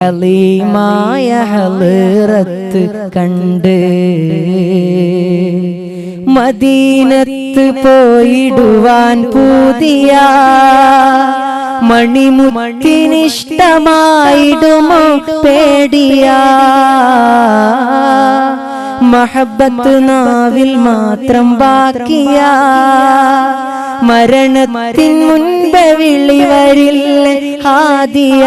അലീമായ ഹളറത്ത് കണ്ട് മദീനത്ത് പോയിടുവാൻ പുതിയ മണിമുത്തിനിഷ്ടമായിടുമോ പേടിയ മഹബത്ത് നാവിൽ മാത്രം ബാക്കിയ മരണത്തിൻ മുൻപ് വിളി വരില്ല ഹാദിയ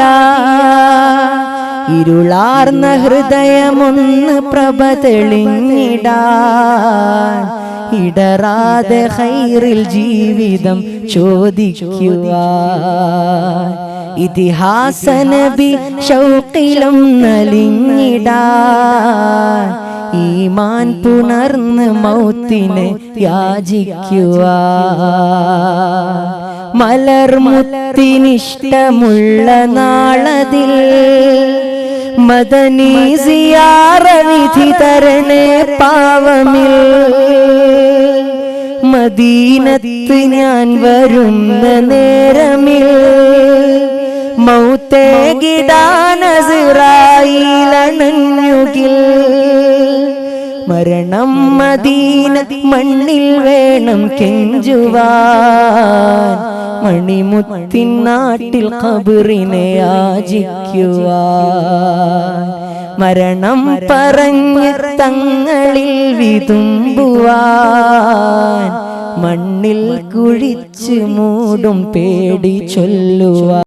ഇരുളാർന്ന ഹൃദയമൊന്ന് പ്രഭ തെളിഞ്ഞിടാൻ ഇടറാതെ ഖൈറിൽ ജീവിതം ചോദിക്കുവാൻ ഇതിഹാസ നബി ശൗഖിലും നലിഞ്ഞിടാൻ ഈമാൻ പുണർന്ന് മൗത്തിനെ യാചിക്കുവാൻ മലർമുത്തിനിഷ്ടമുള്ള നാളതിൽ മദനി സിയാറ വിധി തരണേ പാവമിൽ മദീനത്ത് ഞാൻ വരുന്ന നേരമിൽ മൗത്തേകിടാൻ അസ്റായീലണഞ്ഞുകിൽ മരണം മദീന മണ്ണിൽ വേണം കെഞ്ചുവാൻ മണിമുത്തിൻ നാട്ടിൽ ഖബറിനെ യാചിക്കുവാൻ മരണം പറഞ്ഞ് തങ്ങളിൽ വിതുമ്പുവാൻ മണ്ണിൽ കുഴിച്ച് മൂടും പേടി ചൊല്ലുവാൻ